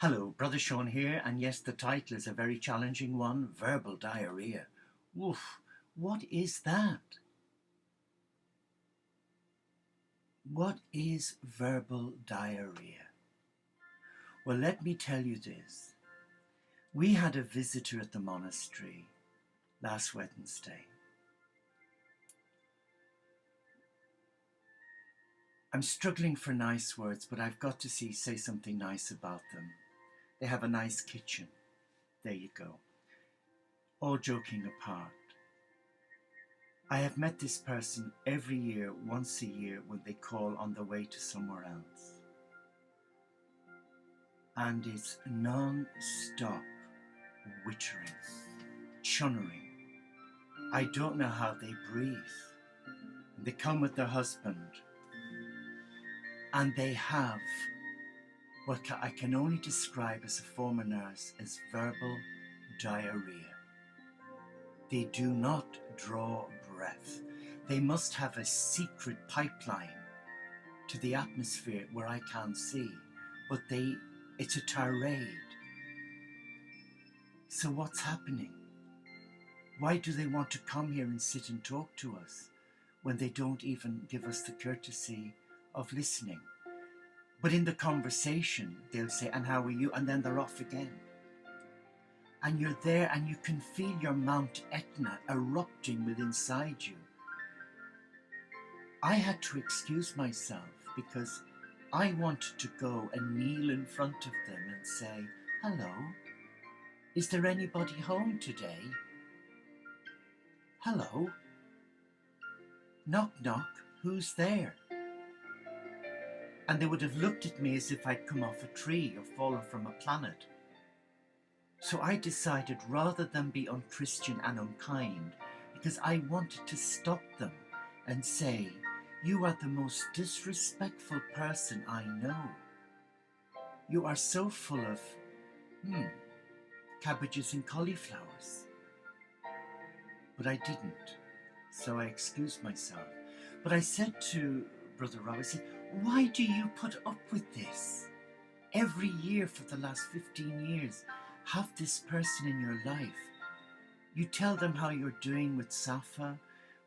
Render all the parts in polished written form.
Hello, Brother Sean here, and yes, the title is a very challenging one, verbal diarrhea. Woof, what is that? What is verbal diarrhea? Well, let me tell you this. We had a visitor at the monastery last Wednesday. I'm struggling for nice words, but I've got to say something nice about them. They have a nice kitchen. There you go. All joking apart. I have met this person every year, once a year, when they call on the way to somewhere else. And it's non-stop wittering, chunnering. I don't know how they breathe. They come with their husband and they have what I can only describe as a former nurse as verbal diarrhea. They do not draw breath. They must have a secret pipeline to the atmosphere where I can't see, but it's a tirade. So what's happening? Why do they want to come here and sit and talk to us when they don't even give us the courtesy of listening? But in the conversation, they'll say, "And how are you?" And then they're off again. And you're there and you can feel your Mount Etna erupting within inside you. I had to excuse myself because I wanted to go and kneel in front of them and say, "Hello, is there anybody home today? Hello? Knock, knock, who's there?" And they would have looked at me as if I'd come off a tree or fallen from a planet. So I decided, rather than be unchristian and unkind, because I wanted to stop them and say, "You are the most disrespectful person I know. You are so full of, cabbages and cauliflowers." But I didn't, so I excused myself. But I said to Brother Rob, I said, "Why do you put up with this? Every year for the last 15 years, have this person in your life. You tell them how you're doing with Safa,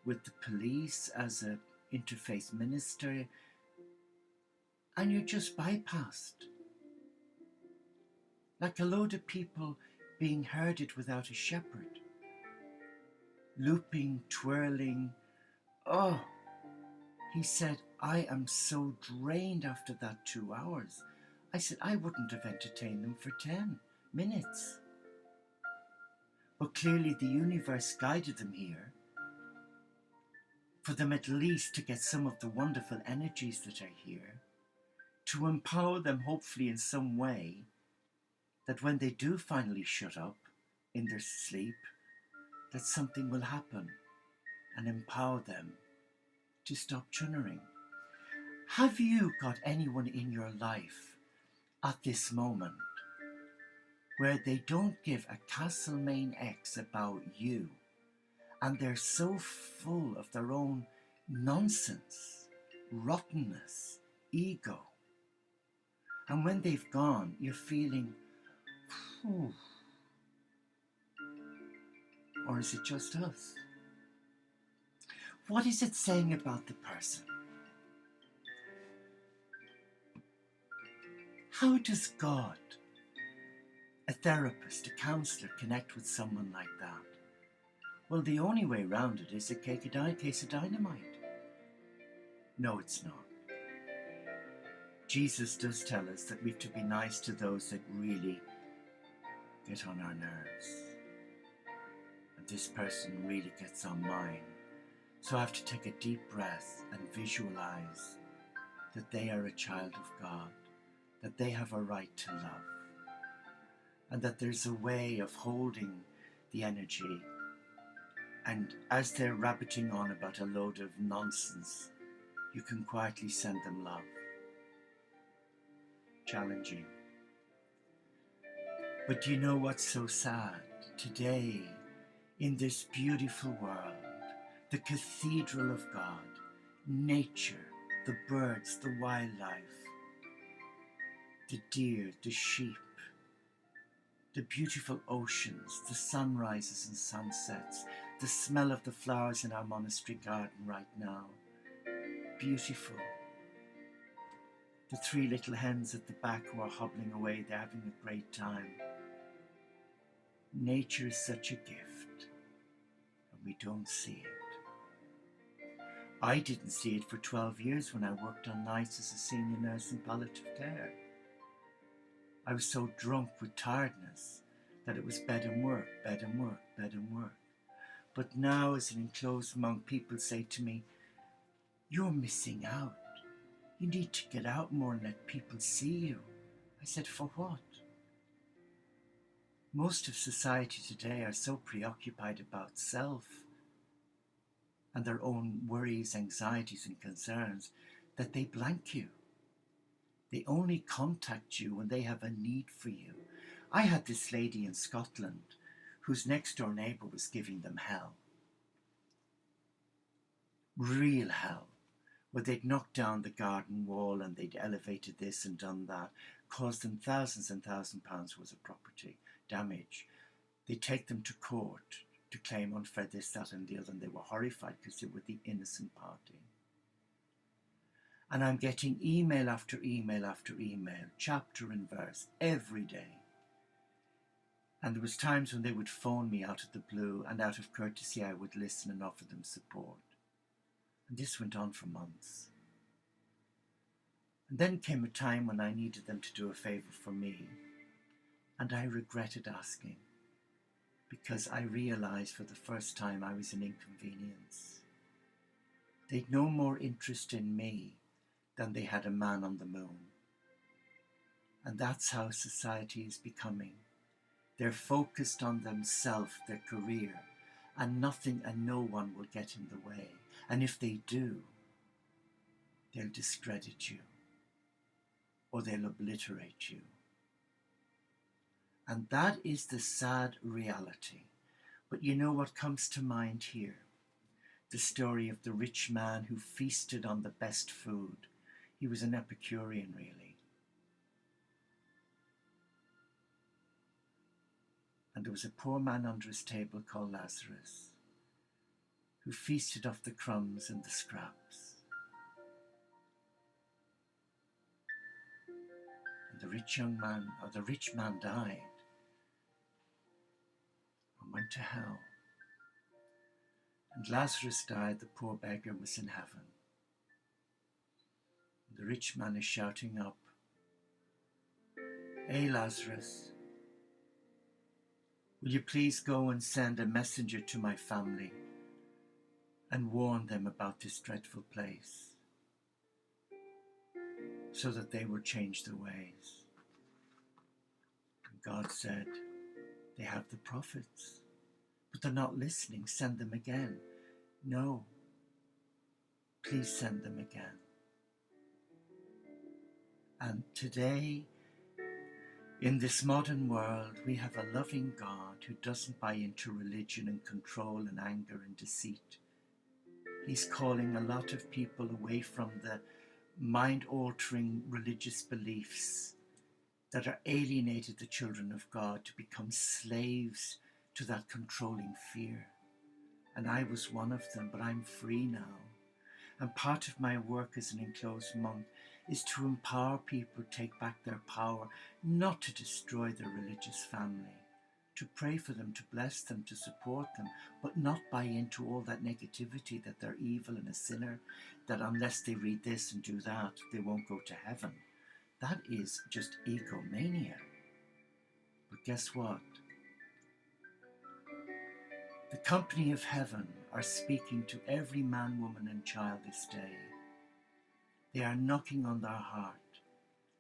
with the police as an interfaith minister, and you're just bypassed. Like a load of people being herded without a shepherd. Looping, twirling. Oh, he said, "I am so drained after that 2 hours." I said, "I wouldn't have entertained them for 10 minutes. But clearly the universe guided them here for them at least to get some of the wonderful energies that are here, to empower them hopefully in some way that when they do finally shut up in their sleep, that something will happen and empower them to stop chunnering." Have you got anyone in your life at this moment where they don't give a Castlemaine X about you and they're so full of their own nonsense, rottenness, ego, and when they've gone, you're feeling, "Phew," or is it just us? What is it saying about the person? How does God, a therapist, a counsellor, connect with someone like that? Well, the only way around it is a case of dynamite. No, it's not. Jesus does tell us that we have to be nice to those that really get on our nerves. And this person really gets on mine. So I have to take a deep breath and visualize that they are a child of God, that they have a right to love, and that there's a way of holding the energy, and as they're rabbiting on about a load of nonsense, you can quietly send them love. Challenging. But do you know what's so sad? Today, in this beautiful world, the cathedral of God, nature, the birds, the wildlife, the deer, the sheep, the beautiful oceans, the sunrises and sunsets, the smell of the flowers in our monastery garden right now. Beautiful. The three little hens at the back who are hobbling away, they're having a great time. Nature is such a gift, and we don't see it. I didn't see it for 12 years when I worked on nights as a senior nurse in palliative care. I was so drunk with tiredness that it was bed and work, bed and work, bed and work. But now, as an enclosed monk, people say to me, "You're missing out. You need to get out more and let people see you." I said, "For what?" Most of society today are so preoccupied about self and their own worries, anxieties, and concerns that they blank you. They only contact you when they have a need for you. I had this lady in Scotland whose next door neighbour was giving them hell. Real hell. Where they'd knocked down the garden wall and they'd elevated this and done that, caused them thousands and thousands of pounds worth of property damage. They'd take them to court to claim unfair this, that and the other, and they were horrified because they were the innocent party. And I'm getting email after email after email, chapter and verse, every day. And there was times when they would phone me out of the blue, and out of courtesy I would listen and offer them support. And this went on for months. And then came a time when I needed them to do a favour for me, and I regretted asking, because I realised for the first time I was an inconvenience. They'd no more interest in me than they had a man on the moon. And that's how society is becoming. They're focused on themselves, their career, and nothing and no one will get in the way. And if they do, they'll discredit you, or they'll obliterate you. And that is the sad reality. But you know what comes to mind here? The story of the rich man who feasted on the best food. He was an Epicurean, really. And there was a poor man under his table called Lazarus, who feasted off the crumbs and the scraps. And the rich man died and went to hell. And Lazarus died, the poor beggar was in heaven. And the rich man is shouting up, "Hey Lazarus, will you please go and send a messenger to my family and warn them about this dreadful place so that they will change their ways?" And God said, "They have the prophets, but they're not listening. Send them again." "No, please send them again." And today, in this modern world, we have a loving God who doesn't buy into religion and control and anger and deceit. He's calling a lot of people away from the mind-altering religious beliefs that are alienated the children of God to become slaves to that controlling fear. And I was one of them, but I'm free now. And part of my work as an enclosed monk is to empower people to take back their power, not to destroy their religious family, to pray for them, to bless them, to support them, but not buy into all that negativity that they're evil and a sinner, that unless they read this and do that, they won't go to heaven. That is just egomania. But guess what? The company of heaven are speaking to every man, woman and child this day. They are knocking on their heart.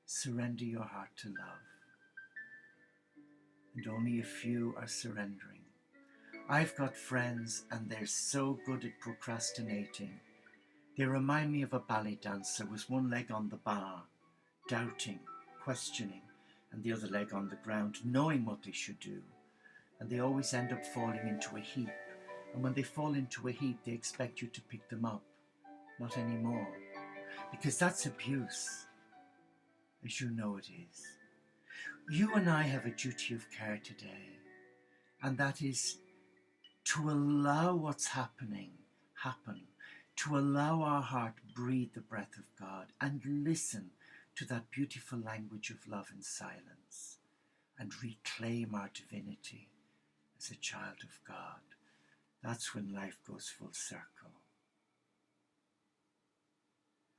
Surrender your heart to love. And only a few are surrendering. I've got friends and they're so good at procrastinating. They remind me of a ballet dancer with one leg on the bar, doubting, questioning, and the other leg on the ground, knowing what they should do. And they always end up falling into a heap. And when they fall into a heap, they expect you to pick them up. Not anymore. Because that's abuse, as you know it is. You and I have a duty of care today, and that is to allow what's happening happen, to allow our heart breathe the breath of God and listen to that beautiful language of love and silence and reclaim our divinity as a child of God. That's when life goes full circle.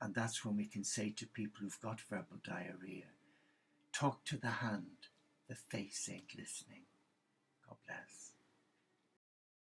And that's when we can say to people who've got verbal diarrhea, talk to the hand, the face ain't listening. God bless.